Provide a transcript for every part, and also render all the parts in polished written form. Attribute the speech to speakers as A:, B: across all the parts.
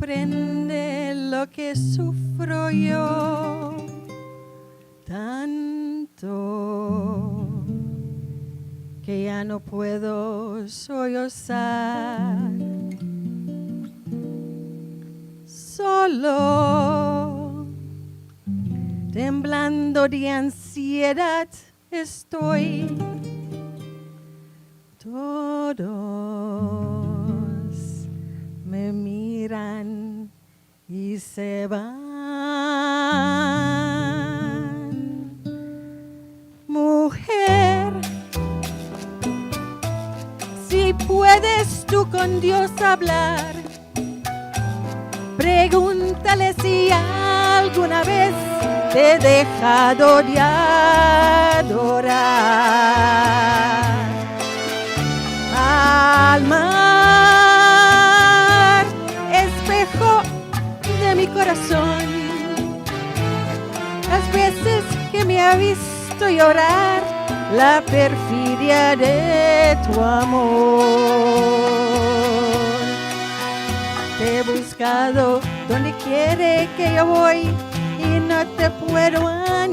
A: comprende lo que sufro yo tanto que ya no puedo sollozar. Solo temblando de ansiedad estoy. Todos me miran y se van. Mujer, si puedes tú con Dios hablar, pregúntale si alguna vez te he dejado de adorar. Al mar, espejo de mi corazón, las veces que me ha visto llorar, la perfidia de tu amor. Te he buscado donde quiere que yo voy y no te puedo hallar.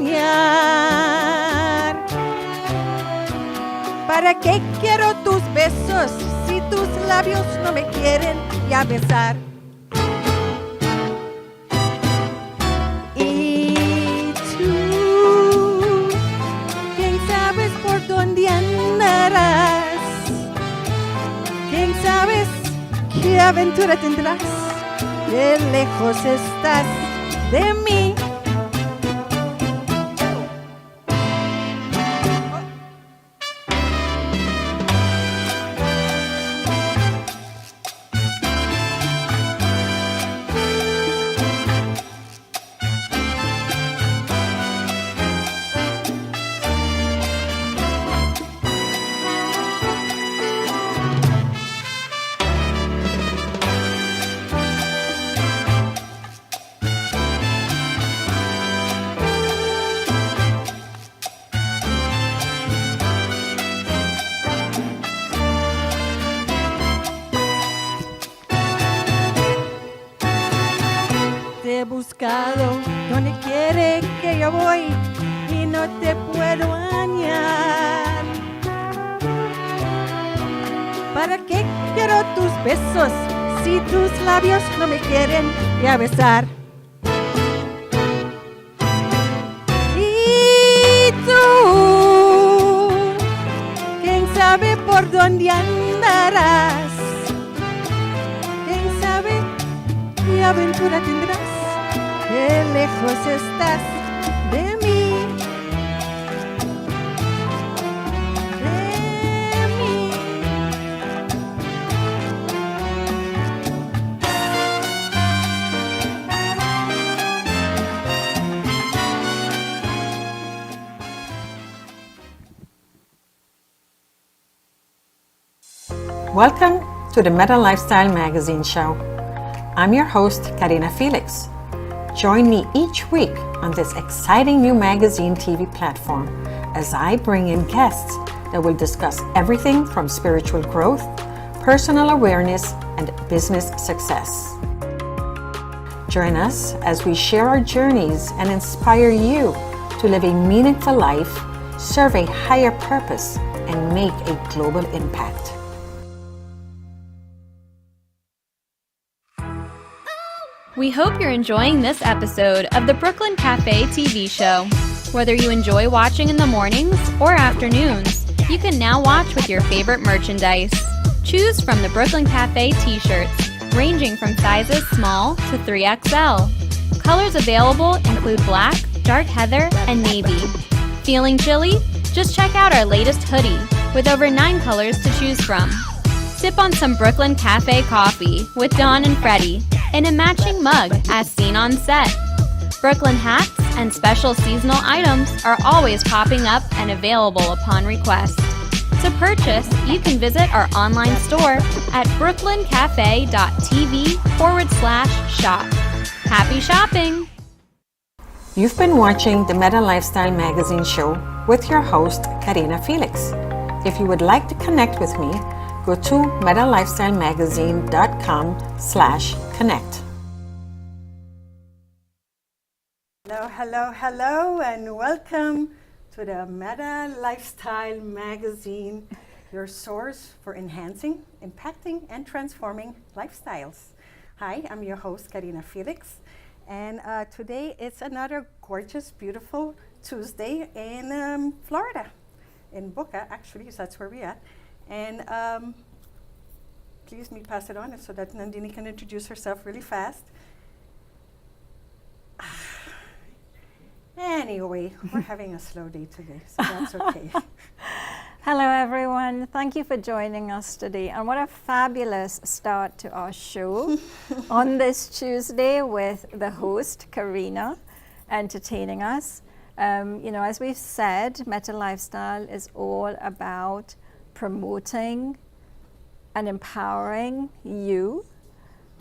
A: ¿Para qué quiero tus besos si tus labios no me quieren ya besar? Y tú, ¿quién sabes por dónde andarás? ¿Quién sabes qué aventura tendrás? Qué lejos estás de mí. He buscado donde quiere que yo voy y no te puedo hallar. ¿Para qué quiero tus besos si tus labios no me quieren ya besar? Y tú, ¿quién sabe por dónde andarás? ¿Quién sabe qué aventura tendrás? Qué lejos estás de mí, de mí.
B: Welcome to the Meta Lifestyle Magazine Show. I'm your host, Karina Felix. Join me each week on this exciting new magazine TV platform as I bring in guests that will discuss everything from spiritual growth, personal awareness, and business success. Join us as we share our journeys and inspire you to live a meaningful life, serve a higher purpose, and make a global impact.
C: We hope you're enjoying this episode of the Brooklyn Cafe TV show. Whether you enjoy watching in the mornings or afternoons, you can now watch with your favorite merchandise. Choose from the Brooklyn Cafe t-shirts, ranging from sizes small to 3XL. Colors available include black, dark heather, and navy. Feeling chilly? Just check out our latest hoodie with over 9 colors to choose from. Sip on some Brooklyn Cafe coffee with Dawn and Freddie in a matching mug as seen on set. Brooklyn hats and special seasonal items are always popping up and available upon request. To purchase, you can visit our online store at brooklyncafe.tv/shop. Happy shopping!
B: You've been watching the Meta Lifestyle Magazine Show with your host, Karina Felix. If you would like to connect with me, go to metalifestylemagazine.com/connect.
A: Hello, hello, hello, and welcome to the Meta Lifestyle Magazine, your source for enhancing, impacting, and transforming lifestyles. Hi, I'm your host, Karina Felix, and today it's another gorgeous, beautiful Tuesday in Florida, in Boca, actually, so that's where we're at. And please me pass it on so that Nandini can introduce herself really fast. Anyway, we're having a slow day today, so that's okay.
D: Hello, everyone. Thank you for joining us today. And what a fabulous start to our show on this Tuesday with the host, Karina, entertaining us. As we've said, Meta Lifestyle is all about promoting and empowering you.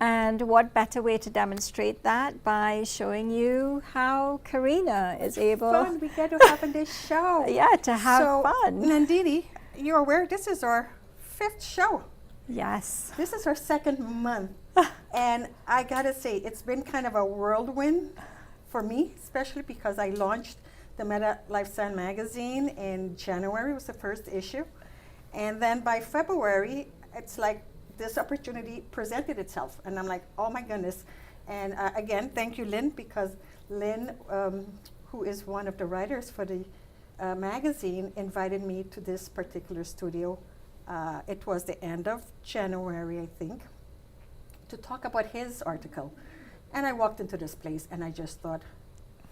D: And what better way to demonstrate that by showing you how Karina is able
A: Fun we get to have in this show.
D: to have fun.
A: Nandini, you're aware this is our 5th show.
D: Yes.
A: This is our 2nd month. And I gotta say, it's been kind of a whirlwind for me, especially because I launched the Meta Lifestyle magazine in January, was the first issue. And then by February, it's like this opportunity presented itself, and I'm like, oh my goodness. And again, thank you, Lynn, because Lynn, who is one of the writers for the magazine, invited me to this particular studio. It was the end of January, I think, to talk about his article. And I walked into this place, and I just thought,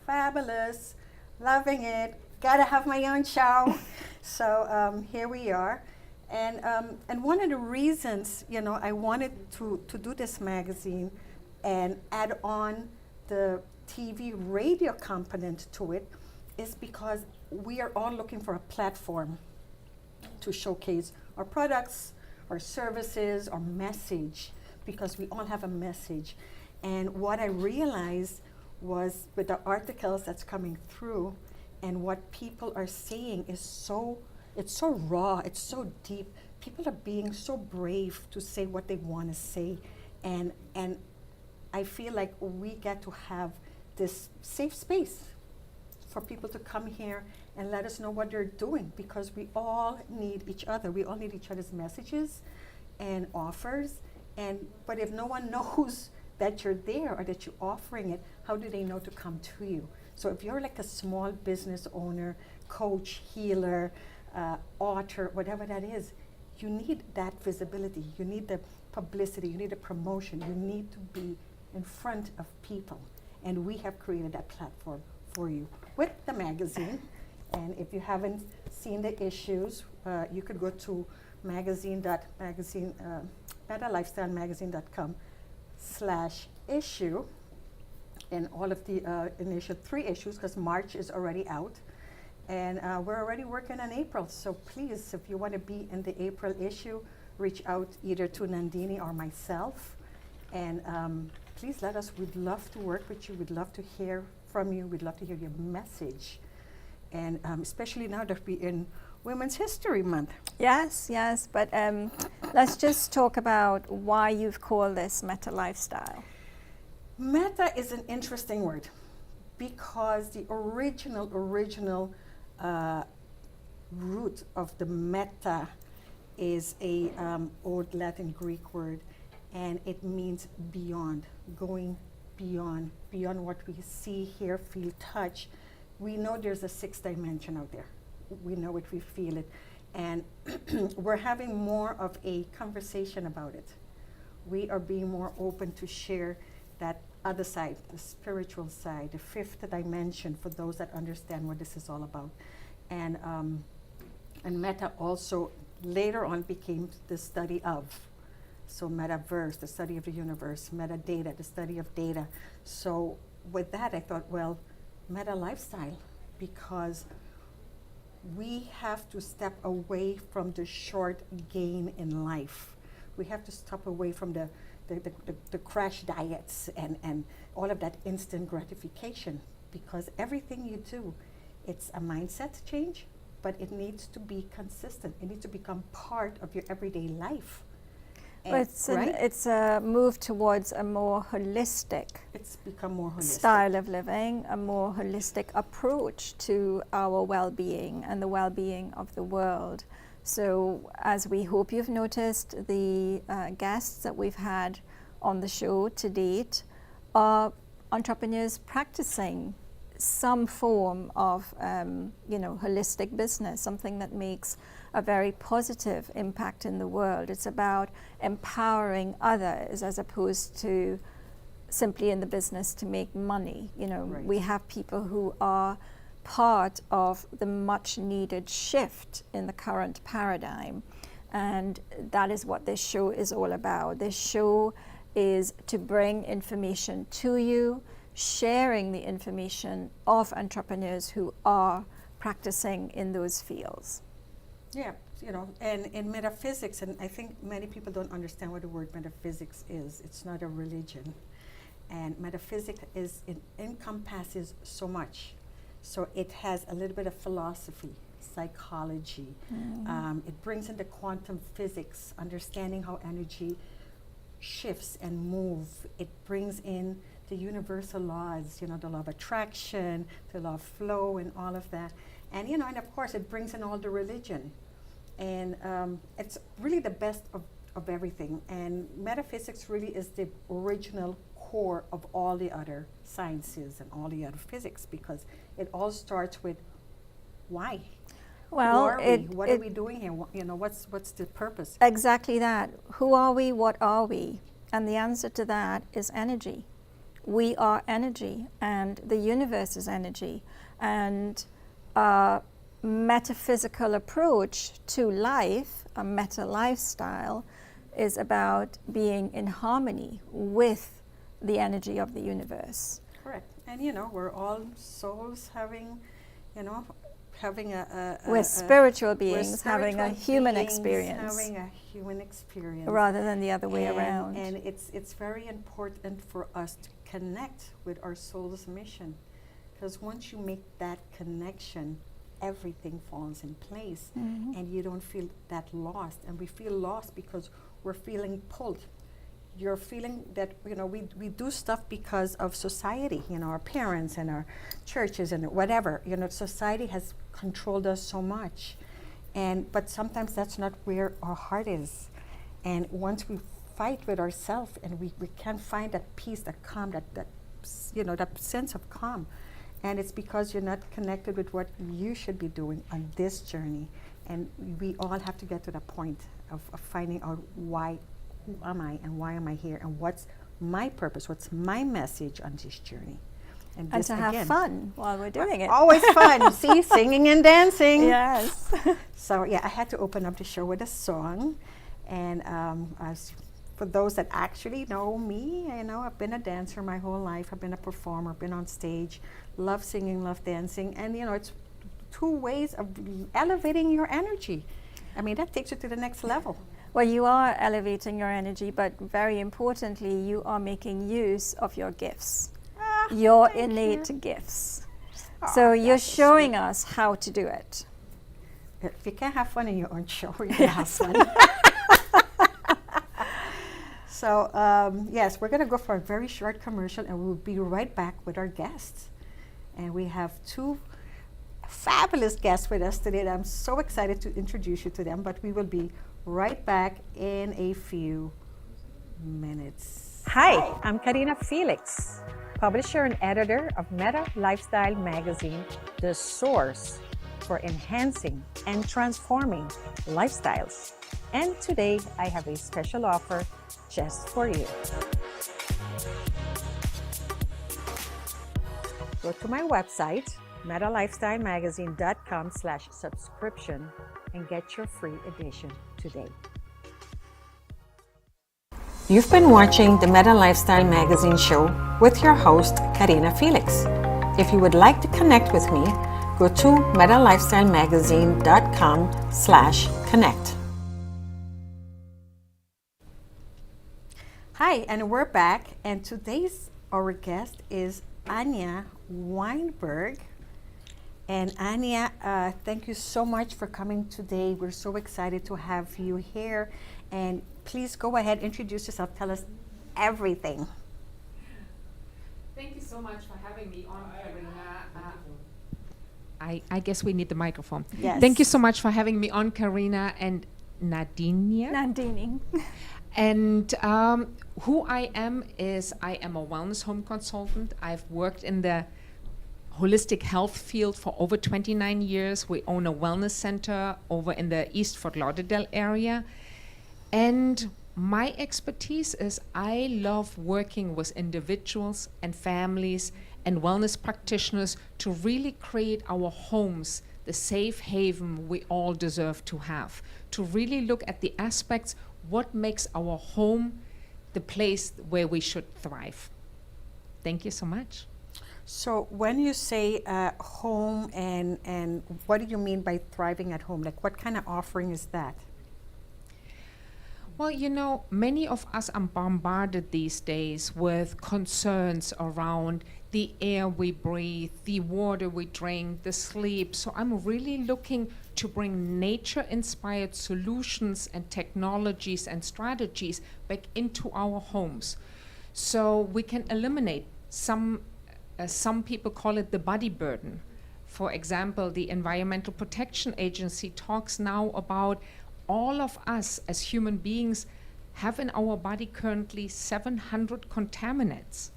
A: fabulous, loving it, gotta have my own show. So here we are. And one of the reasons, I wanted to do this magazine and add on the TV radio component to it is because we are all looking for a platform to showcase our products, our services, our message, because we all have a message. And what I realized was with the articles that's coming through and what people are saying is it's so raw, it's so deep. People are being so brave to say what they want to say. And I feel like we get to have this safe space for people to come here and let us know what they're doing, because we all need each other. We all need each other's messages and offers. But if no one knows that you're there or that you're offering it, how do they know to come to you? So if you're like a small business owner, coach, healer, author, whatever that is, you need that visibility. You need the publicity. You need the promotion. You need to be in front of people. And we have created that platform for you with the magazine. And if you haven't seen the issues, you could go to metalifestylemagazine.com/issue. And all of the initial 3 issues, because March is already out. And we're already working on April, so please, if you want to be in the April issue, reach out either to Nandini or myself. And please let us, we'd love to work with you. We'd love to hear from you. We'd love to hear your message. And especially now that we're in Women's History Month.
D: Yes, but let's just talk about why you've called this Meta Lifestyle.
A: Meta is an interesting word because the original root of the meta is a old Latin Greek word, and it means beyond, going beyond what we see, hear, feel, touch. We know there's a 6th dimension out there. We know it, we feel it, and we're having more of a conversation about it. We are being more open to share that other side, the spiritual side, the 5th dimension, for those that understand what this is all about. And meta also later on became the study of. So metaverse, the study of the universe, metadata, the study of data. So with that, I thought, well, Meta Lifestyle, because we have to step away from the short gain in life. We have to step away from the crash diets and all of that instant gratification, because everything you do, it's a mindset change, but it needs to be consistent. It needs to become part of your everyday life. And, right?
D: It's a move towards a more holistic
A: It's become more holistic.
D: style of living, a more holistic approach to our well-being and the well-being of the world. So, as we hope you've noticed, the guests that we've had on the show to date are entrepreneurs practicing some form of, holistic business, something that makes a very positive impact in the world. It's about empowering others as opposed to simply in the business to make money.
A: Right.
D: We have people who are part of the much needed shift in the current paradigm, and that is what this show is all about. This show is to bring information to you, sharing the information of entrepreneurs who are practicing in those fields.
A: Yeah, and in metaphysics, and I think many people don't understand what the word metaphysics is. It's not a religion. And metaphysics it encompasses so much. So it has a little bit of philosophy, psychology. It brings in the quantum physics, understanding how energy shifts and moves. It brings in the universal laws, the law of attraction, the law of flow, and all of that. And and of course it brings in all the religion. And it's really the best of everything. And metaphysics really is the original core of all the other sciences and all the other physics, because it all starts with why.
D: Well,
A: Who are we? What are we doing here? What's the purpose?
D: Exactly that. Who are we? What are we? And the answer to that is energy. We are energy, and the universe is energy. And a metaphysical approach to life, a meta lifestyle, is about being in harmony with the energy of the universe.
A: Correct. And we're all souls having a
D: We're spiritual
A: we're
D: beings having a
A: spiritual
D: human
A: beings
D: experience
A: having a human experience
D: rather than the other way around.
A: And it's very important for us to connect with our soul's mission, because once you make that connection, everything falls in place, and you don't feel that lost. And we feel lost because we're feeling pulled. You're feeling that we do stuff because of society, our parents and our churches and whatever. Society has controlled us so much, but sometimes that's not where our heart is. And once we fight with ourselves and we can't find that peace, that calm, that sense of calm, and it's because you're not connected with what you should be doing on this journey. And we all have to get to the point of finding out why. Who am I, and why am I here, and what's my purpose, what's my message on this journey?
D: And
A: this,
D: to have
A: again,
D: fun while we're doing it.
A: Always fun. See, singing and dancing.
D: Yes.
A: So yeah, I had to open up the show with a song. And as for those that actually know me, I've been a dancer my whole life. I've been a performer, been on stage, love singing, love dancing. And it's two ways of elevating your energy. I mean, that takes you to the next level.
D: Well, you are elevating your energy, but very importantly, you are making use of your gifts, your innate gifts. So you're showing us how to do it.
A: If you can't have fun in your own show, you can have fun. So, yes, we're going to go for a very short commercial, and we'll be right back with our guests. And we have two fabulous guests with us today that I'm so excited to introduce you to them, but we will be right back in a few minutes.
B: Hi, I'm Karina Felix, publisher and editor of Meta Lifestyle Magazine, the source for enhancing and transforming lifestyles. And today I have a special offer just for you. Go to my website, metalifestylemagazine.com/subscription, and get your free edition today. You've been watching the Meta Lifestyle Magazine show with your host, Karina Felix. If you would like to connect with me, go to metalifestylemagazine.com/connect.
A: Hi, and we're back, and today's our guest is Anya Weinberg. And Anya, thank you so much for coming today. We're so excited to have you here. And please go ahead, introduce yourself, tell us everything.
E: Thank you so much for having me on, Karina. I guess we need the microphone.
A: Yes.
E: Thank you so much for having me on, Karina and Nadinia.
D: Nandini.
E: And who I am is I am a wellness home consultant. I've worked in the holistic health field for over 29 years. We own a wellness center over in the East Fort Lauderdale area. And my expertise is I love working with individuals and families and wellness practitioners to really create our homes the safe haven we all deserve to have, to really look at the aspects, what makes our home the place where we should thrive. Thank you so much.
A: So when you say home and what do you mean by thriving at home? Like what kind of offering is that?
E: Well, you know, many of us are bombarded these days with concerns around the air we breathe, the water we drink, the sleep. So I'm really looking to bring nature-inspired solutions and technologies and strategies back into our homes. So we can eliminate some people call it the body burden. For example, the Environmental Protection Agency talks now about all of us as human beings have in our body currently 700 contaminants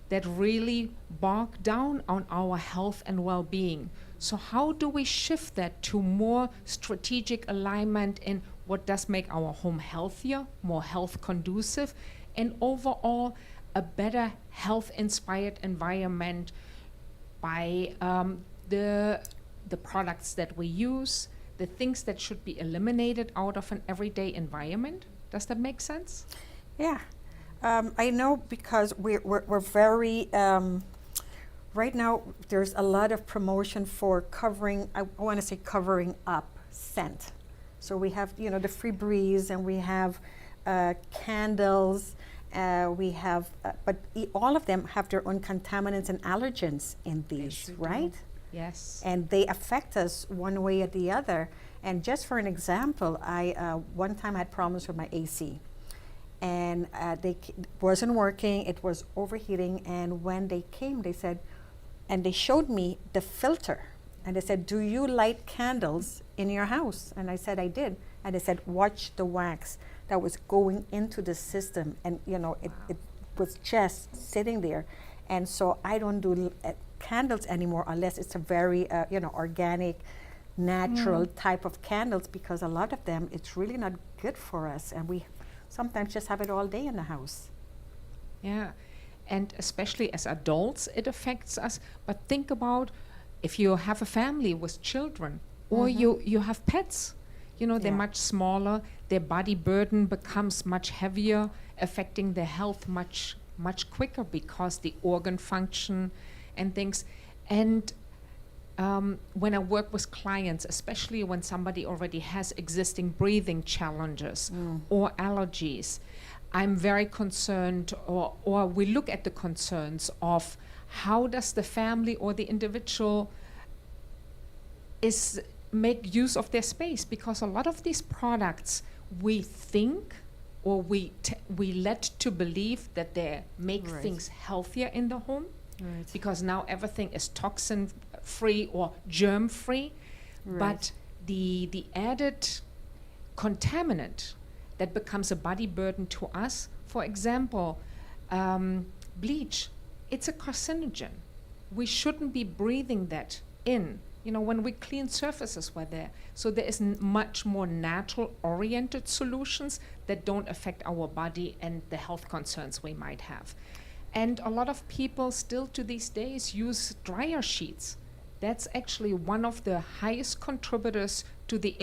E: that really bog down on our health and well-being. So how do we shift that to more strategic alignment in what does make our home healthier, more health conducive, and overall a better health-inspired environment by the products that we use, the things that should be eliminated out of an everyday environment? Does that make sense?
A: Yeah. I know because we're very, right now there's a lot of promotion for covering, I want to say covering up scent. So we have, you know, the Febreze and we have candles, we have, but all of them have their own contaminants and allergens in these,
E: Yes,
A: right?
E: Yes.
A: And they affect us one way or the other. And just for an example, I one time had problems with my AC, and wasn't working. It was overheating. And when they came, they said, and they showed me the filter, and they said, "Do you light candles in your house?" And I said, "I did." And they said, "Watch the wax that was going into the system," and you know, it was just sitting there. And so I don't do candles anymore unless it's a very organic, natural type of candles, because a lot of them, it's really not good for us, and we sometimes just have it all day in the house.
E: Yeah, and especially as adults, it affects us. But think about if you have a family with children, or you have pets. You know, they're
A: Yeah.
E: much smaller, their body burden becomes much heavier, affecting their health much quicker because the organ function and things. And when I work with clients, especially when somebody already has existing breathing challenges or allergies, I'm very concerned, or we look at the concerns of how does the family or the individual make use of their space, because a lot of these products we think or we led to believe that they make
A: Right.
E: things healthier in the home,
A: Right.
E: because now everything is toxin free or germ free.
A: Right.
E: But the added contaminant that becomes a body burden to us, for example, bleach, it's a carcinogen. We shouldn't be breathing that in. You know, when we clean surfaces, we're there. So there is much more natural oriented solutions that don't affect our body and the health concerns we might have. And a lot of people still to these days use dryer sheets. That's actually one of the highest contributors to the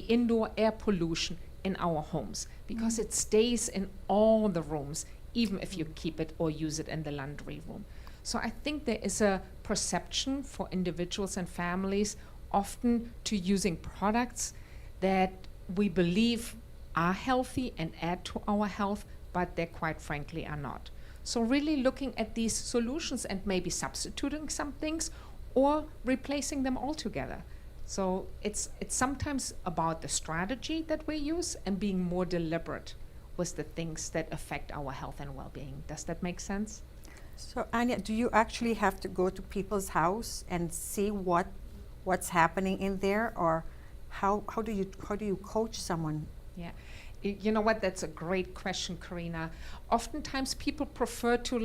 E: indoor air pollution in our homes, because it stays in all the rooms, even if you keep it or use it in the laundry room. So I think there is a perception for individuals and families often to using products that we believe are healthy and add to our health, but they quite frankly are not. So really looking at these solutions and maybe substituting some things or replacing them altogether. So it's sometimes about the strategy that we use and being more deliberate with the things that affect our health and well-being. Does that make sense?
A: So Anya, do you actually have to go to people's house and see what's happening in there, or how do you coach someone?
E: Yeah. You know what? That's a great question, Karina. Oftentimes people prefer to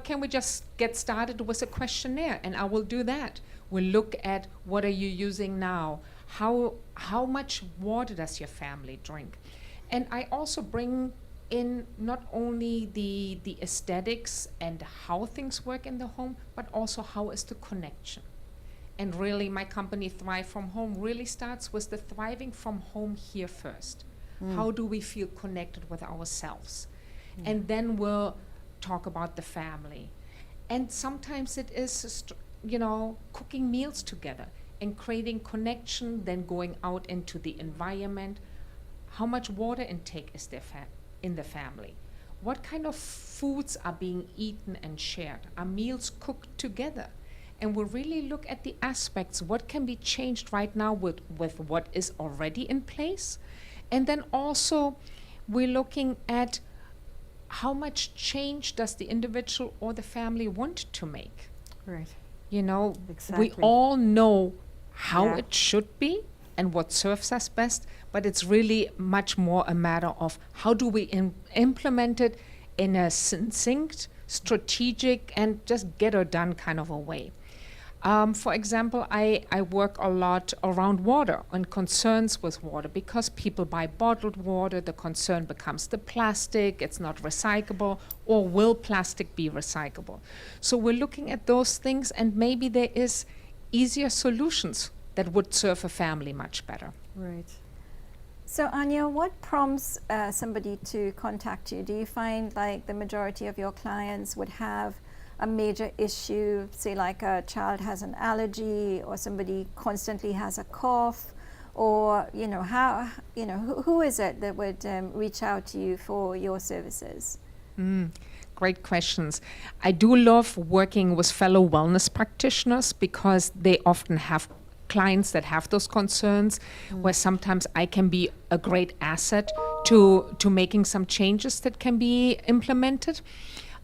E: can we just get started with a questionnaire, and I will do that. We'll look at what are you using now? How much water does your family drink? And I also bring in not only the aesthetics and how things work in the home, but also how is the connection. And really, my company Thrive From Home really starts with the thriving from home here first. How do we feel connected with ourselves? And then we'll talk about the family. And sometimes it is, cooking meals together and creating connection, then going out into the environment. How much water intake is there in the family? What kind of foods are being eaten and shared? Are meals cooked together? And we'll really look at the aspects, what can be changed right now with what is already in place. And then also we're looking at how much change does the individual or the family want to make.
A: Right.
E: We all know how
A: Yeah.
E: it should be and what serves us best, but it's really much more a matter of how do we implement it in a succinct, strategic, and just get it done kind of a way. For example, I work a lot around water and concerns with water, because people buy bottled water. The concern becomes the plastic, it's not recyclable, or will plastic be recyclable? So we're looking at those things, and maybe there is easier solutions that would serve a family much better.
A: Right.
D: So Anya, what prompts somebody to contact you? Do you find like the majority of your clients would have a major issue, say like a child has an allergy, or somebody constantly has a cough, or who is it that would reach out to you for your services?
E: Great questions. I do love working with fellow wellness practitioners, because they often have clients that have those concerns, where sometimes I can be a great asset to making some changes that can be implemented.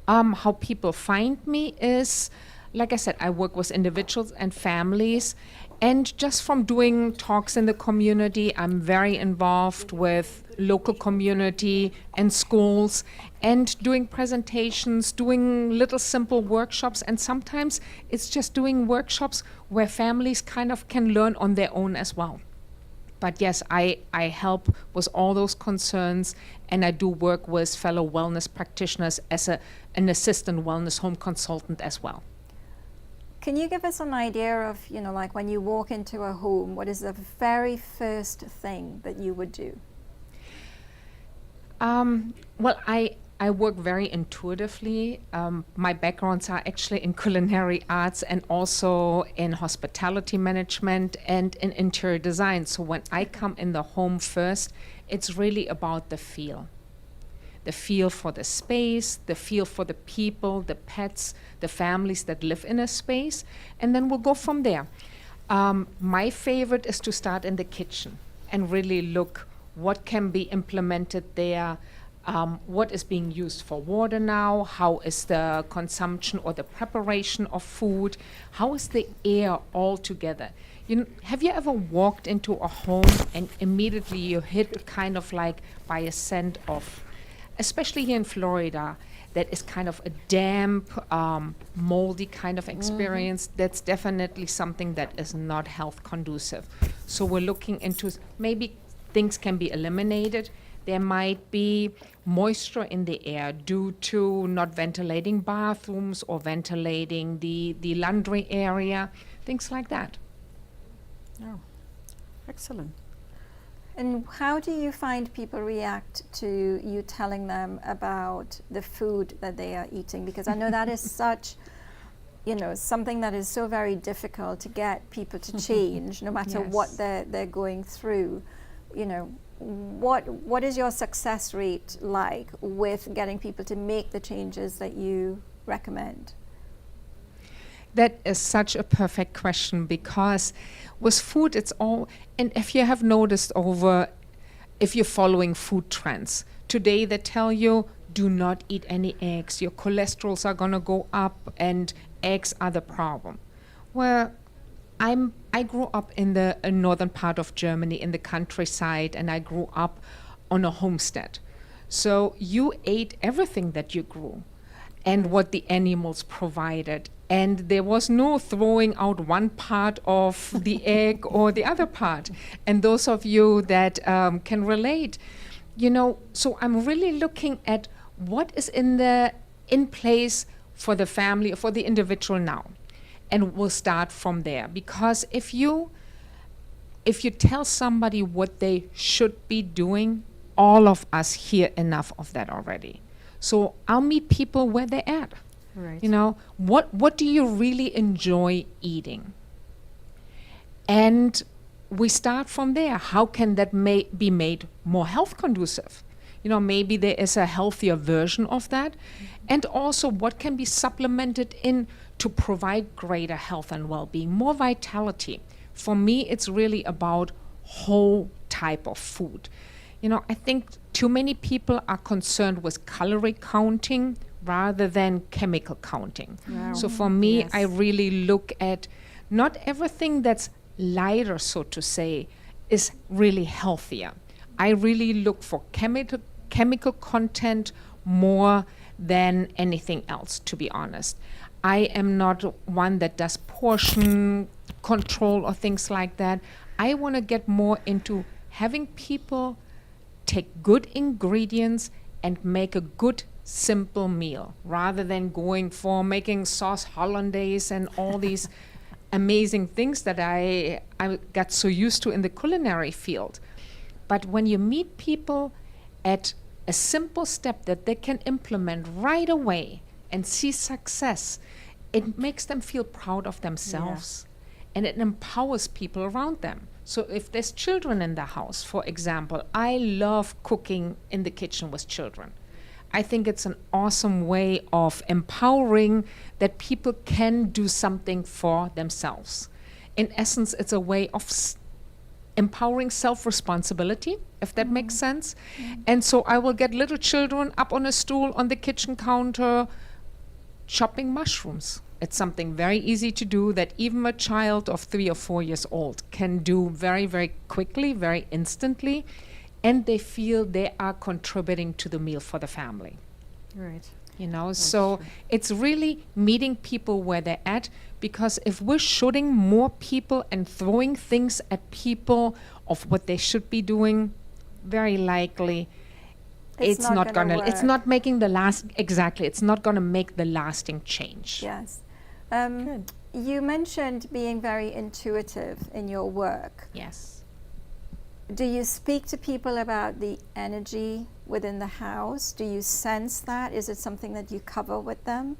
E: How people find me is, like I said, I work with individuals and families, and just from doing talks in the community, I'm very involved with local community and schools, and doing presentations, doing little simple workshops, and sometimes it's just doing workshops where families kind of can learn on their own as well. But yes, I help with all those concerns, and I do work with fellow wellness practitioners as an assistant wellness home consultant as well.
D: Can you give us an idea of, like when you walk into a home, what is the very first thing that you would do?
E: Well, I work very intuitively. My backgrounds are actually in culinary arts and also in hospitality management and in interior design. So when I come in the home first, it's really about the feel. The feel for the space, the feel for the people, the pets, the families that live in a space, and then we'll go from there. My favorite is to start in the kitchen and really look what can be implemented there. What is being used for water now? How is the consumption or the preparation of food? How is the air all together? Have you ever walked into a home and immediately you hit kind of like by a scent of, especially here in Florida, that is kind of a damp, moldy kind of experience? That's definitely something that is not health conducive. So we're looking into maybe things can be eliminated. There might be moisture in the air due to not ventilating bathrooms or ventilating the laundry area, things like that.
A: Oh, excellent.
D: And how do you find people react to you telling them about the food that they are eating? Because I know that is such, something that is so very difficult to get people to change, no matter what they're going through. What is your success rate like with getting people to make the changes that you recommend?
E: That is such a perfect question, because with food, it's all, and if you have noticed if you're following food trends, today they tell you, do not eat any eggs. Your cholesterols are going to go up and eggs are the problem. Well, I grew up in the northern part of Germany, in the countryside, and I grew up on a homestead. So you ate everything that you grew and what the animals provided. And there was no throwing out one part of the egg or the other part. And those of you that can relate, so I'm really looking at what is in place for the family, for the individual now. And we'll start from there, because if you tell somebody what they should be doing, all of us hear enough of that already. So I'll meet people where they're at.
B: Right.
E: What do you really enjoy eating? And we start from there. How can that be made more health conducive? Maybe there is a healthier version of that. And also, what can be supplemented in to provide greater health and well-being, more vitality? For me, it's really about whole type of food. I think too many people are concerned with calorie counting rather than chemical counting.
B: Wow.
E: So for me,
B: Yes.
E: I really look at not everything that's lighter, so to say, is really healthier. I really look for chemical content more than anything else, to be honest. I am not one that does portion control or things like that. I want to get more into having people take good ingredients and make a good, simple meal, rather than going for making sauce hollandaise and all these amazing things that I got so used to in the culinary field. But when you meet people at a simple step that they can implement right away and see success, it makes them feel proud of themselves, and it empowers people around them. So if there's children in the house, for example, I love cooking in the kitchen with children. I think it's an awesome way of empowering that people can do something for themselves. In essence, it's a way of empowering self-responsibility, if that makes sense. And so I will get little children up on a stool on the kitchen counter chopping mushrooms. It's something very easy to do that even a child of 3 or 4 years old can do very, very quickly, very instantly, and they feel they are contributing to the meal for the family.
B: Right.
E: So it's really meeting people where they're at, because if we're shooting more people and throwing things at people of what they should be doing, very likely it's not gonna it's not making it's not gonna make the lasting change.
D: Yes.
B: Good.
D: You mentioned being very intuitive in your work.
E: Yes.
D: Do you speak to people about the energy within the house? Do you sense that? Is it something that you cover with them?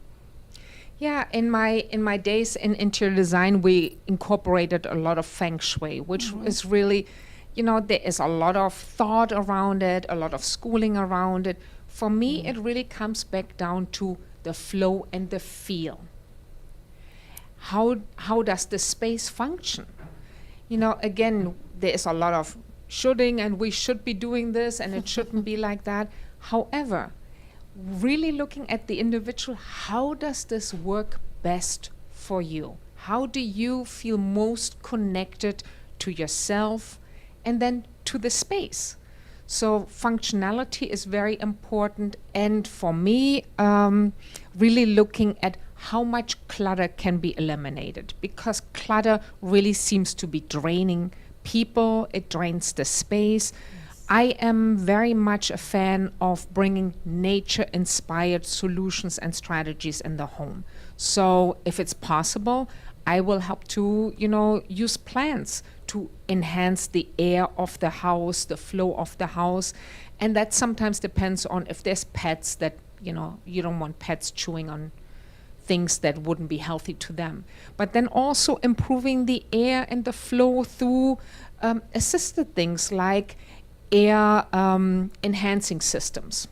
E: Yeah, in my days in interior design, we incorporated a lot of feng shui, which is really, there is a lot of thought around it, a lot of schooling around it. For me, it really comes back down to the flow and the feel. How does the space function? Again, there is a lot of shoulding, and we should be doing this, and it shouldn't be like that. However, really looking at the individual, how does this work best for you? How do you feel most connected to yourself and then to the space? So functionality is very important, and for me, really looking at how much clutter can be eliminated, because clutter really seems to be draining people, it drains the space. I am very much a fan of bringing nature-inspired solutions and strategies in the home. So if it's possible, I will help to, use plants to enhance the air of the house, the flow of the house. And that sometimes depends on if there's pets that, you don't want pets chewing on things that wouldn't be healthy to them. But then also improving the air and the flow through assisted things like air enhancing systems.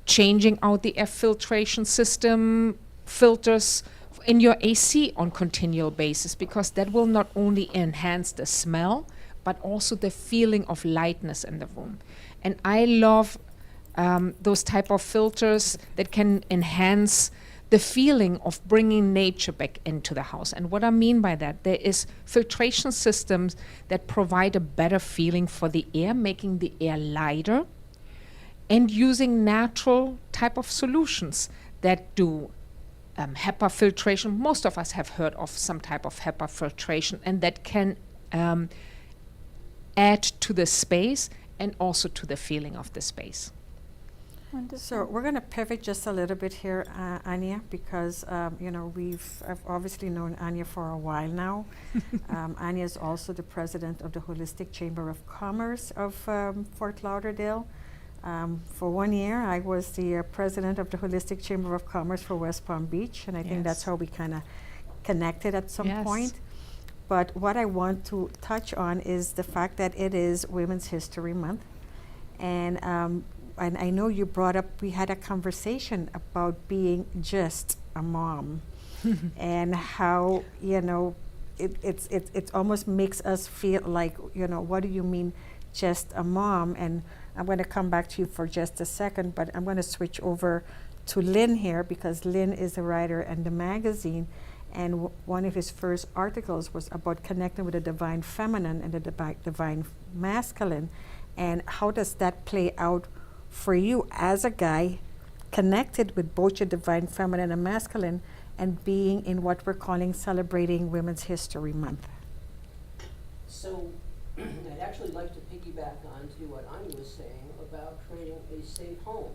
E: Changing out the air filtration system, filters in your AC on continual basis, because that will not only enhance the smell, but also the feeling of lightness in the room. And I love those type of filters that can enhance the feeling of bringing nature back into the house. And what I mean by that, there is filtration systems that provide a better feeling for the air, making the air lighter, and using natural type of solutions that do HEPA filtration. Most of us have heard of some type of HEPA filtration, and that can add to the space and also to the feeling of the space.
A: So we're going to pivot just a little bit here, Anya, because I've obviously known Anya for a while now. Anya is also the president of the Holistic Chamber of Commerce of Fort Lauderdale. For 1 year, I was the president of the Holistic Chamber of Commerce for West Palm Beach, and I think that's how we kind of connected at some point. But what I want to touch on is the fact that it is Women's History Month, and I know you brought up, we had a conversation about being just a mom and how, it almost makes us feel like, what do you mean just a mom? And I'm going to come back to you for just a second, but I'm going to switch over to Lynn here, because Lynn is a writer in the magazine, and one of his first articles was about connecting with the divine feminine and the divine masculine. And how does that play out for you as a guy connected with both your divine feminine and masculine, and being in what we're calling celebrating Women's History Month?
F: So I'd actually like to piggyback on to what Anya was saying about creating a safe home.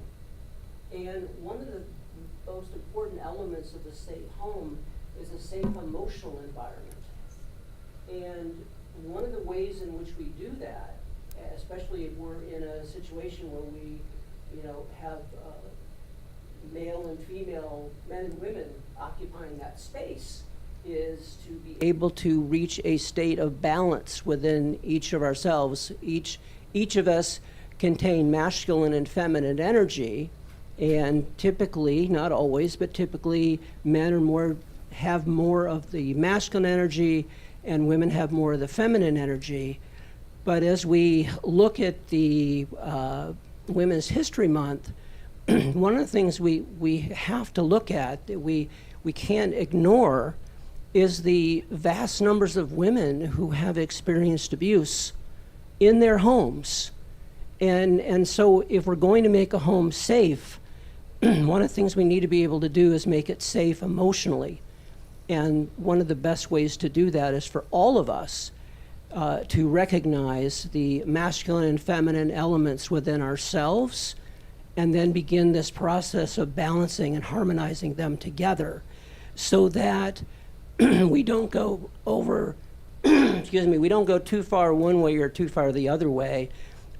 F: And one of the most important elements of a safe home is a safe emotional environment. And one of the ways in which we do that, especially if we're in a situation where we, have male and female, men and women occupying that space, is to be able to reach a state of balance within each of ourselves. Each of us contain masculine and feminine energy, and typically, not always, but typically men have more of the masculine energy and women have more of the feminine energy. But as we look at the Women's History Month, one of the things we have to look at, that we can't ignore, is the vast numbers of women who have experienced abuse in their homes. And so if we're going to make a home safe, one of the things we need to be able to do is make it safe emotionally. And one of the best ways to do that is for all of us to recognize the masculine and feminine elements within ourselves, and then begin this process of balancing and harmonizing them together, so that we don't go over, we don't go too far one way or too far the other way.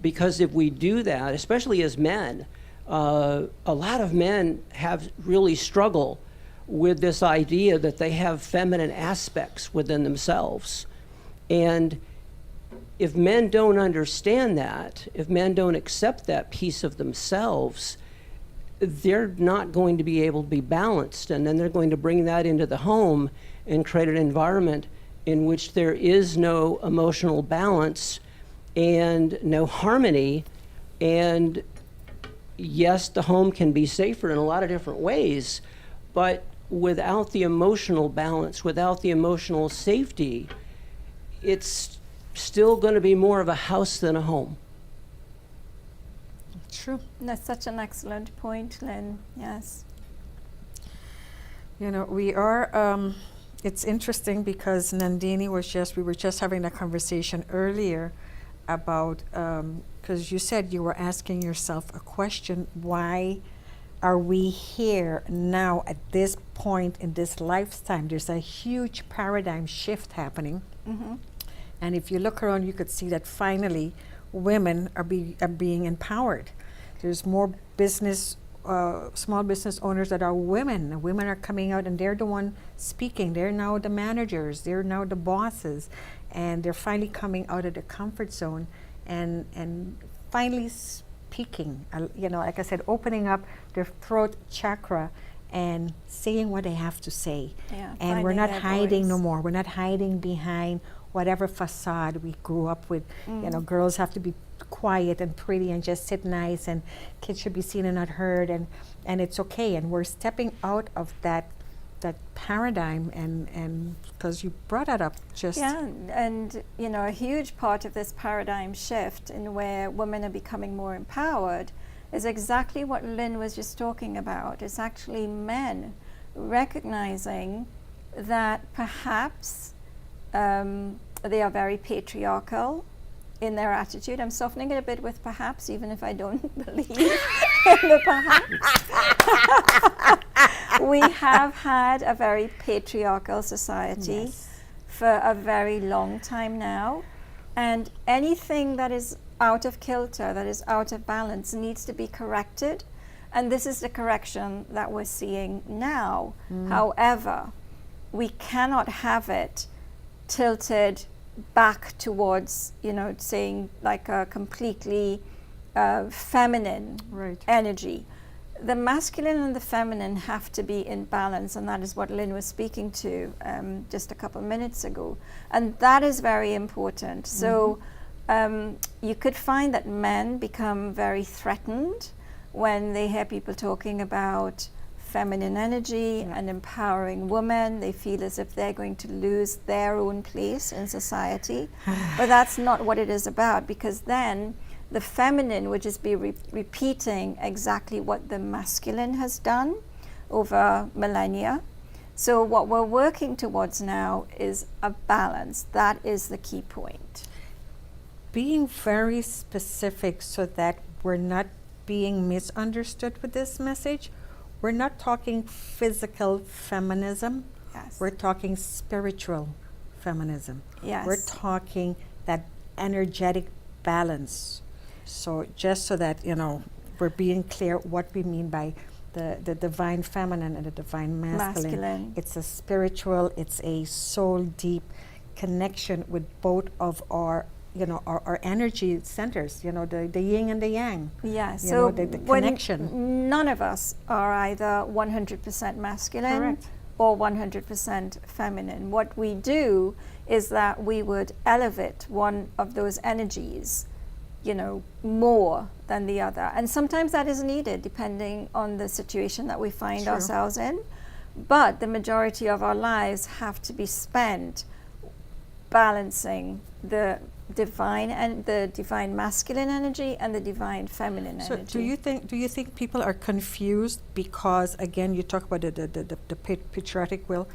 F: Because if we do that, especially as men, a lot of men have really struggle with this idea that they have feminine aspects within themselves. And if men don't understand that, if men don't accept that piece of themselves, they're not going to be able to be balanced. And then they're going to bring that into the home and create an environment in which there is no emotional balance and no harmony. And yes, the home can be safer in a lot of different ways, but without the emotional balance, without the emotional safety, it's still going to be more of a house than a home.
A: True.
D: That's such an excellent point, Lynn. Yes.
A: We are, it's interesting because Nandini we were just having a conversation earlier about, because you said you were asking yourself a question, why are we here now at this point in this lifetime? There's a huge paradigm shift happening.
D: Mm-hmm.
A: And if you look around, you could see that finally women are being empowered. There's more business, small business owners that are women. Women are coming out and they're the one speaking. They're now the managers. They're now the bosses. And they're finally coming out of the comfort zone and finally speaking. Like I said, opening up their throat chakra
B: and saying what they have to say.
D: Yeah,
B: And we're
D: finding
B: not
D: their
B: hiding no
D: voice.
B: more. We're not hiding behind whatever facade we grew up with. You know, girls have to be quiet and pretty and just sit nice, and kids should be seen and not heard, and it's okay. And we're stepping out of that paradigm, and because you brought that up just
D: Yeah, and you know, a huge part of this paradigm shift in where women are becoming more empowered is exactly what Lynn was just talking about. It's actually men recognizing that perhaps they are very patriarchal in their attitude. I'm softening it a bit with perhaps, even if I don't believe in the perhaps. We have had a very patriarchal society
B: Yes.
D: for a very long time now, and anything that is out of kilter, that is out of balance, needs to be corrected, and this is the correction that we're seeing now. However, we cannot have it tilted back towards, you know, saying like a completely feminine
B: Right.
D: energy. The masculine and the feminine have to be in balance, and that is what Lynn was speaking to just a couple minutes ago. And that is very important. So you could find that men become very threatened when they hear people talking about feminine energy and empowering women. They feel as if they're going to lose their own place in society. But that's not what it is about, because then the feminine would just be repeating exactly what the masculine has done over millennia. So what we're working towards now is a balance. That is the key point.
B: Being very specific so that we're not being misunderstood with this message. We're not talking physical feminism.
D: Yes.
B: We're talking spiritual feminism.
D: Yes.
B: We're talking that energetic balance. So just so that, you know, we're being clear what we mean by the divine feminine and the divine masculine. It's a spiritual, it's a soul deep connection with both of our, you know, our energy centers, you know, the yin and the yang.
D: Yeah,
B: You
D: so
B: know, the
D: when
B: connection.
D: none of us are either 100% masculine
B: Correct.
D: or 100% feminine. What we do is that we would elevate one of those energies, you know, more than the other. And sometimes that is needed depending on the situation that we find
B: True.
D: ourselves in. But the majority of our lives have to be spent balancing the divine and the divine masculine energy and the divine feminine
B: So
D: energy.
B: do you think people are confused because, again, you talk about the patriotic will,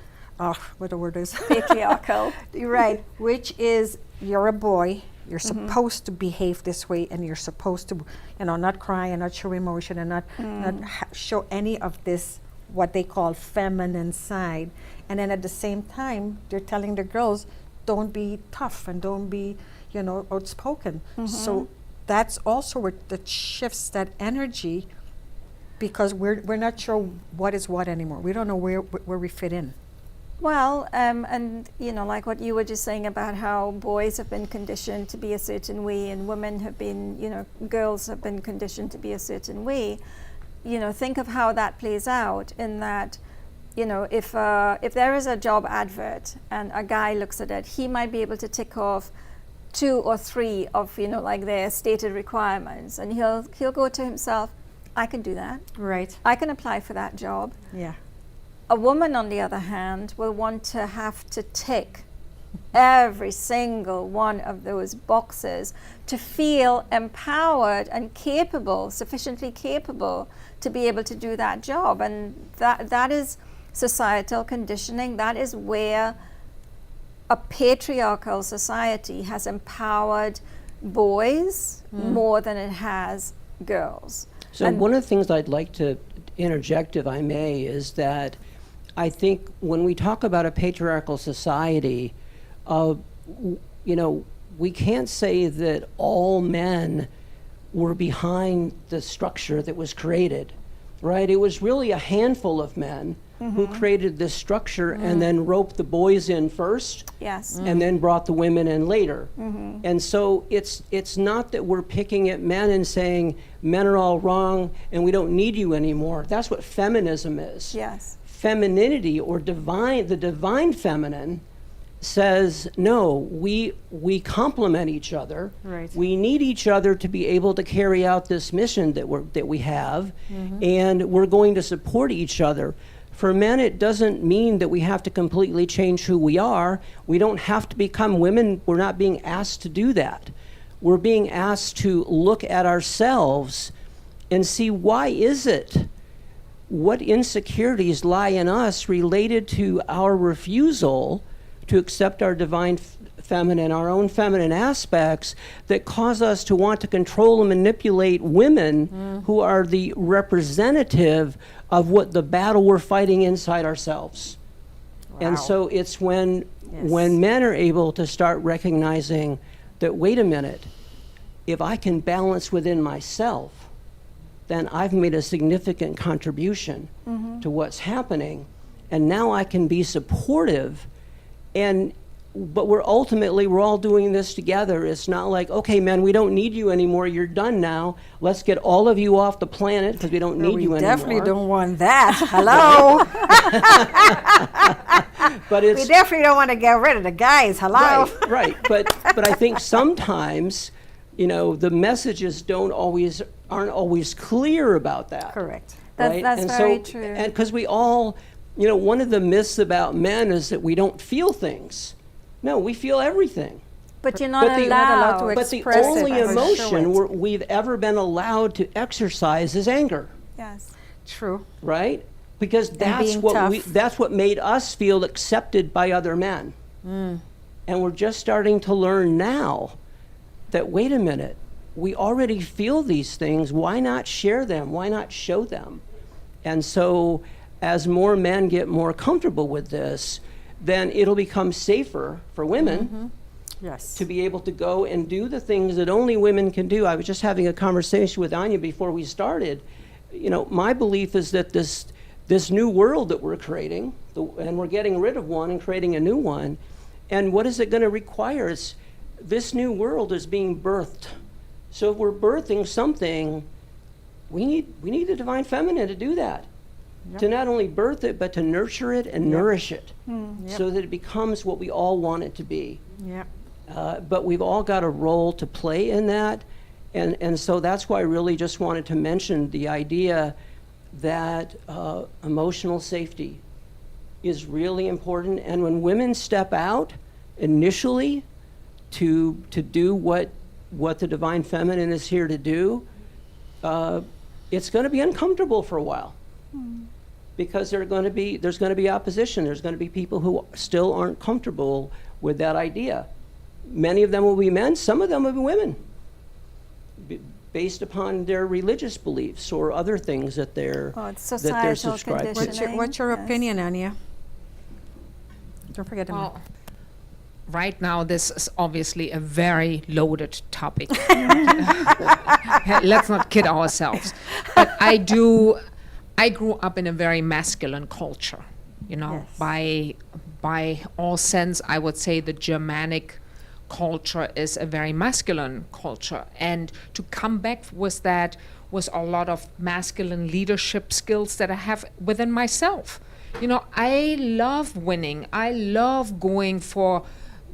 B: what the word is?
D: Patriarchal.
B: Right, which is you're a boy, you're supposed to behave this way, and you're supposed to, you know, not cry and not show emotion and not show any of this, what they call feminine side. And then at the same time, they're telling the girls, don't be tough and don't be, you know, outspoken. So that's also where that shifts that energy, because we're not sure what is what anymore. We don't know where we fit in.
D: Well, and you know, like what you were just saying about how boys have been conditioned to be a certain way and women have been, you know, girls have been conditioned to be a certain way. You know, think of how that plays out in that, you know, if there is a job advert and a guy looks at it, he might be able to tick off 2 or 3 of, you know, like their stated requirements, and he'll go to himself, I can do that.
B: Right.
D: I can apply for that job.
B: Yeah.
D: A woman, on the other hand, will want to have to tick every single one of those boxes to feel empowered and capable, sufficiently capable to be able to do that job. And that is societal conditioning. That is where a patriarchal society has empowered boys more than it has girls.
F: So one of the things I'd like to interject, if I may, is that I think when we talk about a patriarchal society, you know, we can't say that all men were behind the structure that was created. right? It was really a handful of men who created this structure and then roped the boys in first
D: Yes.
F: and then brought the women in later. And so it's not that we're picking at men and saying men are all wrong and we don't need you anymore. That's what feminism is.
D: Yes.
F: Femininity or the divine feminine says, no, we complement each other.
B: Right.
F: We need each other to be able to carry out this mission that we have, and we're going to support each other. For men, it doesn't mean that we have to completely change who we are. We don't have to become women. We're not being asked to do that. We're being asked to look at ourselves and see, why is it? What insecurities lie in us related to our refusal to accept our divine feminine, our own feminine aspects, that cause us to want to control and manipulate women who are the representative of what the battle we're fighting inside ourselves. And so it's when men are able to start recognizing that, wait a minute, if I can balance within myself, then I've made a significant contribution to what's happening, and now I can be supportive. But we're all doing this together. It's not like, okay, men, we don't need you anymore. You're done now. Let's get all of you off the planet because we don't need you anymore.
B: We definitely don't want that. Hello.
F: But
B: We definitely don't want to get rid of the guys. Hello.
F: right. But I think sometimes, the messages aren't always clear about that.
B: Correct.
D: That's
F: And
D: very
F: so,
D: true.
F: And because we all, one of the myths about men is that we don't feel things. No, we feel everything.
D: But you're not
F: But the-
D: allowed.
B: to
F: But the
B: express it
F: only
B: or show
F: emotion
B: it.
F: we've ever been allowed to exercise is anger,
D: Yes.
B: True.
F: right? Because
B: being tough.
F: that's what made us feel accepted by other men. And we're just starting to learn now that, wait a minute, we already feel these things. Why not share them? Why not show them? And so as more men get more comfortable with this, then it'll become safer for women
B: Yes.
F: to be able to go and do the things that only women can do. I was just having a conversation with Anya before we started. My belief is that this new world that we're creating, and we're getting rid of one and creating a new one, and what is it going to require? This new world is being birthed. So if we're birthing something, we need the divine feminine to do that. To not only birth it, but to nurture it and nourish it so that it becomes what we all want it to be.
B: Yeah.
F: But we've all got a role to play in that. And so that's why I really just wanted to mention the idea that emotional safety is really important. And when women step out initially to do what the divine feminine is here to do, it's going to be uncomfortable for a while. Because there's going to be opposition. There's going to be people who still aren't comfortable with that idea. Many of them will be men. Some of them will be women, based upon their religious beliefs or other things that they're
D: It's
F: that they're
D: societal
F: subscribed to.
D: conditioning.
B: What's your
D: Yes.
B: opinion, Anya? Don't forget to.
E: Well, right now, this is obviously a very loaded topic. Let's not kid ourselves. But I grew up in a very masculine culture,
B: Yes.
E: by all sense, I would say the Germanic culture is a very masculine culture. And to come back with that was a lot of masculine leadership skills that I have within myself. I love winning. I love going for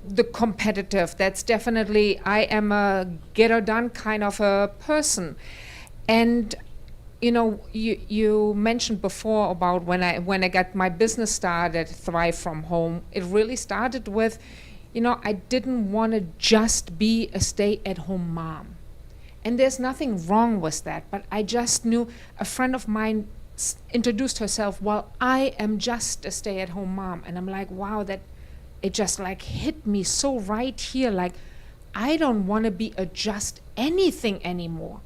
E: the competitive. That's definitely, I am a get-her-done kind of a person. And you mentioned before about when I got my business started, Thrive from Home. It really started with, I didn't want to just be a stay-at-home mom. And there's nothing wrong with that, but I just knew a friend of mine introduced herself, well, I am just a stay-at-home mom. And I'm like, wow, that it just like hit me so right here. Like, I don't want to be a just anything anymore.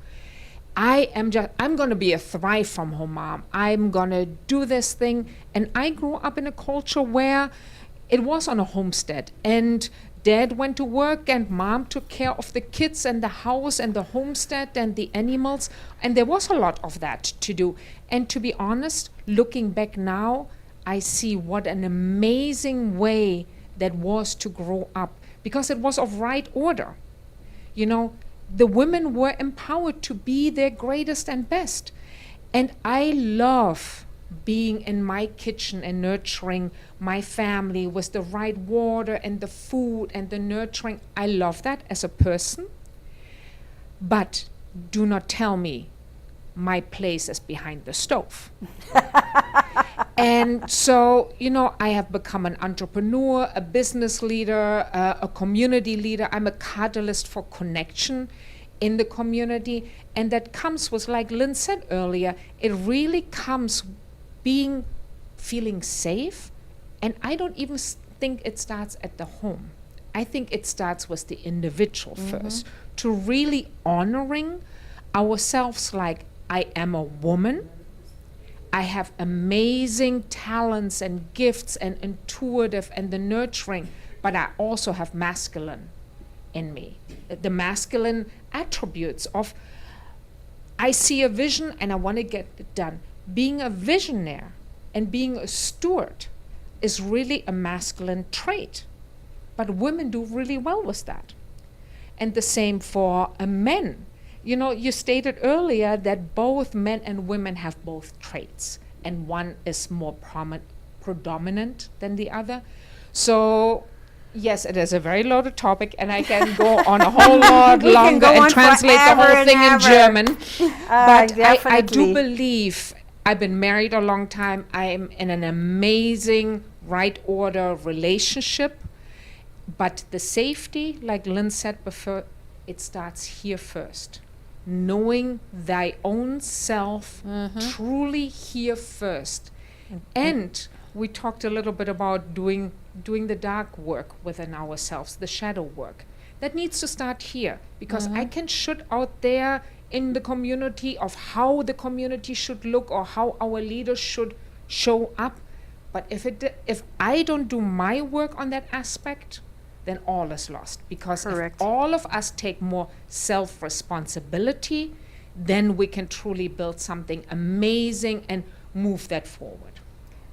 E: I'm going to be a Thrive from Home mom. I'm going to do this thing. And I grew up in a culture where it was on a homestead. And dad went to work and mom took care of the kids and the house and the homestead and the animals. And there was a lot of that to do. And to be honest, looking back now, I see what an amazing way that was to grow up, because it was of right order. You know, the women were empowered to be their greatest and best. And I love being in my kitchen and nurturing my family with the right water and the food and the nurturing. I love that as a person. But do not tell me my place is behind the stove. And so, you know, I have become an entrepreneur, a business leader, a community leader. I'm a catalyst for connection in the community. And that comes with, like Lynn said earlier, it really comes feeling safe. And I don't even think it starts at the home. I think it starts with the individual first, to really honoring ourselves, like, I am a woman. I have amazing talents and gifts and intuitive and the nurturing, but I also have masculine in me. The masculine attributes of, I see a vision and I want to get it done. Being a visionary and being a steward is really a masculine trait, but women do really well with that. And the same for a man. You know, you stated earlier that both men and women have both traits, and one is more predominant than the other. So, yes, it is a very loaded topic, and I can go on a whole lot longer and translate the whole thing in German. But I do believe, I've been married a long time. I'm in an amazing right order relationship. But the safety, like Lynn said before, it starts here first. Knowing thy own self, truly here first. And we talked a little bit about doing the dark work within ourselves, the shadow work. That needs to start here, because I can shoot out there in the community of how the community should look or how our leaders should show up. But if I don't do my work on that aspect, then all is lost. Because if all of us take more self-responsibility, then we can truly build something amazing and move that forward.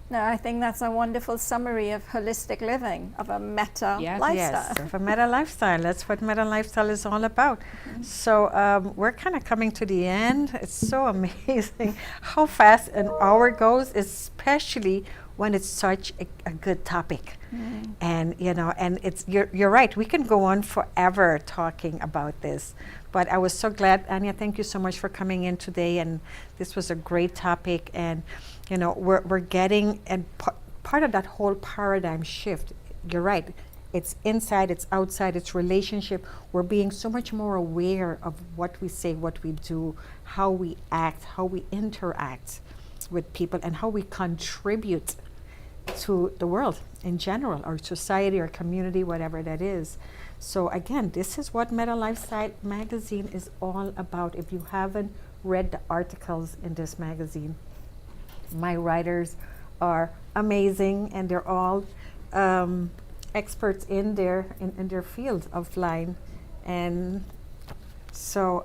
D: No, I think that's a wonderful summary of holistic living, of a meta lifestyle.
A: Yes, of a meta lifestyle. That's what meta lifestyle is all about. So we're kind of coming to the end. It's so amazing how fast an hour goes, especially when it's such a good topic. And you know, and it's you're right, we can go on forever talking about this, but I was so glad, Anya, thank you so much for coming in today, and this was a great topic. And you know, we're getting, and part of that whole paradigm shift, you're right, it's inside, it's outside, it's relationship. We're being so much more aware of what we say, what we do, how we act, how we interact with people, and how we contribute to the world in general, or society, or community, whatever that is. So again, this is what Meta Lifestyle magazine is all about. If you haven't read the articles in this magazine, my writers are amazing, and they're all experts in their field of line. And so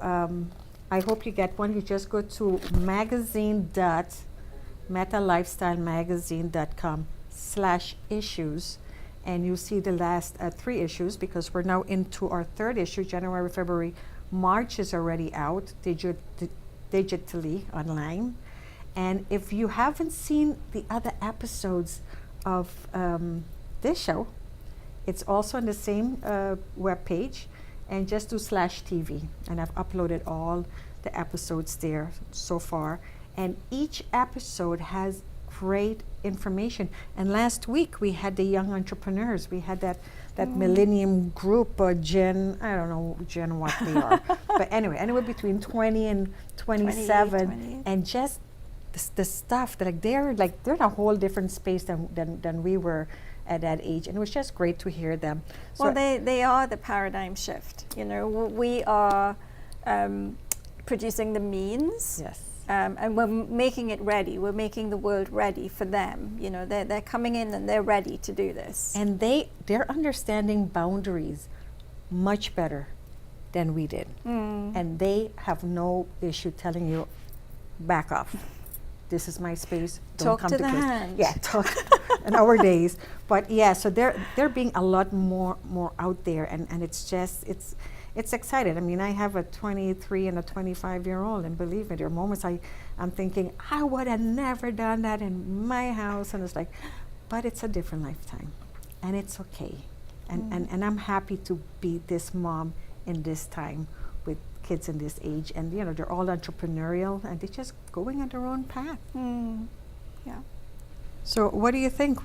A: I hope you get one. You just go to metalifestylemagazine.com/issues, and you see the last 3 issues, because we're now into our 3rd issue. January, February, March is already out digitally online. And if you haven't seen the other episodes of this show, it's also on the same web page, and just do /TV, and I've uploaded all the episodes there so far. And each episode has great information. And last week we had the young entrepreneurs. We had that millennium group, Gen, I don't know Gen what they are, but anyway between 20 and 27,
D: 28.
A: and just the stuff that they're in a whole different space than we were at that age, and it was just great to hear them.
D: Well, they are the paradigm shift. You know, we are producing the means.
A: Yes.
D: and we're making it ready. We're making the world ready for them. You know, they're coming in and they're ready to do this.
B: And they're understanding boundaries much better than we did. And they have no issue telling you, back off. This is my space. Don't
D: Talk
B: come
D: to
B: too
D: the
B: close.
D: hand.
B: Yeah, talk in our days. But yeah, so they're being a lot more out there, and it's just it's exciting. I mean, I have a 23 and a 25-year-old, and believe me, there are moments I'm thinking I would have never done that in my house, and it's like, but it's a different lifetime, and it's okay, and I'm happy to be this mom in this time with kids in this age, and you know they're all entrepreneurial and they're just going on their own path.
D: Yeah.
B: So what do you think?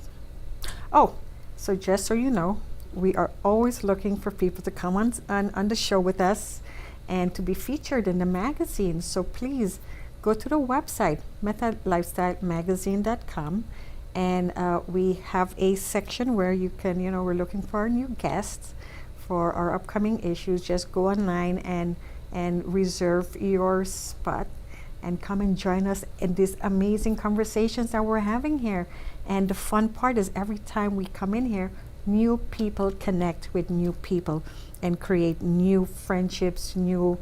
B: Oh, so just so you know, we are always looking for people to come on the show with us and to be featured in the magazine. So please go to the website, metalifestylemagazine.com, and we have a section where you can, you know, we're looking for new guests for our upcoming issues. Just go online and reserve your spot and come and join us in these amazing conversations that we're having here. And the fun part is every time we come in here, new people connect with new people and create new friendships, new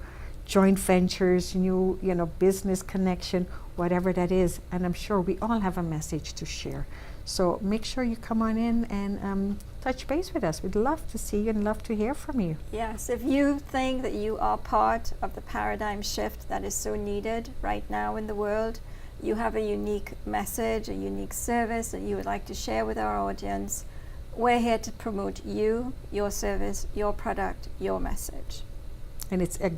B: joint ventures, new, you know, business connection, whatever that is. And I'm sure we all have a message to share. So make sure you come on in and touch base with us. We'd love to see you and love to hear from you.
D: Yes, if you think that you are part of the paradigm shift that is so needed right now in the world, you have a unique message, a unique service that you would like to share with our audience, we're here to promote you, your service, your product, your message.
B: And this is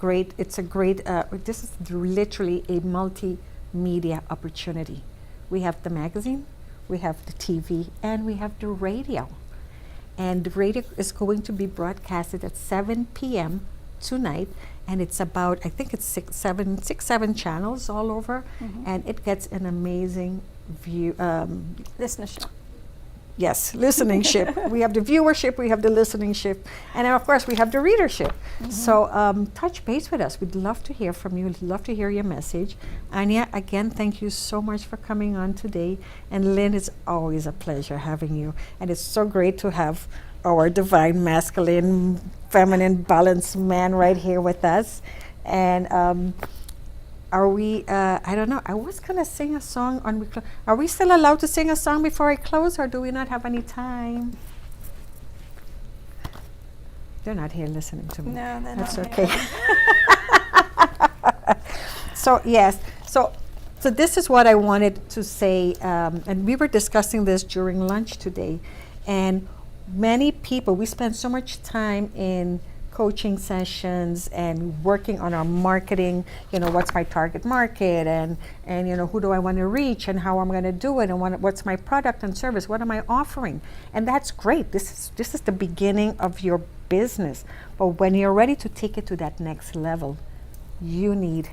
B: literally a multimedia opportunity. We have the magazine, we have the TV, and we have the radio. And the radio is going to be broadcasted at 7 p.m. tonight, and it's about, I think it's six, seven channels all over, and it gets an amazing view.
D: Listenership.
B: Yes, listeningship. We have the viewership, we have the listeningship, and then of course we have the readership. So touch base with us. We'd love to hear from you. We'd love to hear your message. Anya, again, thank you so much for coming on today. And Lynn, it's always a pleasure having you. And it's so great to have our divine masculine, feminine, balanced man right here with us. And are we, I don't know, I was going to sing a song on, are we still allowed to sing a song before I close, or do we not have any time? They're not here listening to me.
D: No, they're
B: That's
D: not
B: okay.
D: here.
B: So yes, so this is what I wanted to say, and we were discussing this during lunch today, and many people, we spend so much time in coaching sessions and working on our marketing, you know, what's my target market, and you know, who do I want to reach, and how I'm going to do it, and what's my product and service, what am I offering? And that's great. This is the beginning of your business. But when you're ready to take it to that next level, you need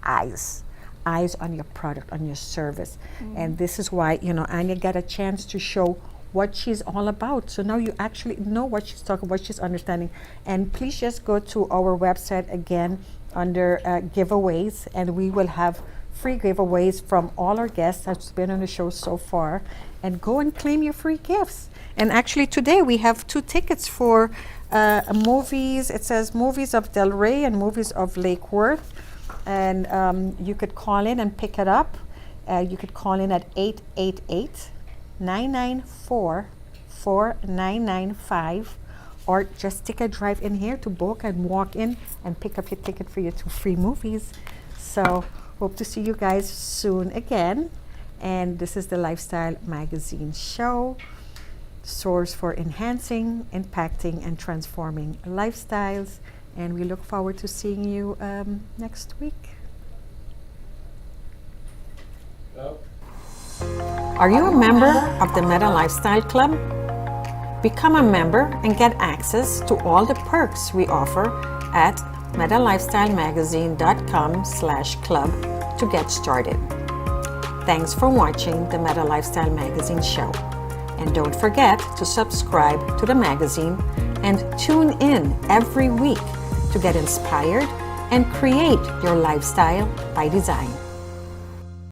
B: eyes on your product, on your service. And this is why, you know, Anya got a chance to show what she's all about. So now you actually know what she's talking, what she's understanding. And please just go to our website again under giveaways, and we will have free giveaways from all our guests that's been on the show so far. And go and claim your free gifts. And actually today we have 2 tickets for movies. It says Movies of Del Rey and Movies of Lake Worth. And you could call in and pick it up. You could call in at 888-994-4995, or just take a drive in here to Boca and walk in and pick up your ticket for your 2 free movies. So hope to see you guys soon again. And this is the Lifestyle Magazine show, source for enhancing, impacting, and transforming lifestyles. And we look forward to seeing you next week. Are you a member of the Meta Lifestyle Club? Become a member and get access to all the perks we offer at metalifestylemagazine.com/club to get started. Thanks for watching the Meta Lifestyle Magazine show. And don't forget to subscribe to the magazine and tune in every week to get inspired and create your lifestyle by design.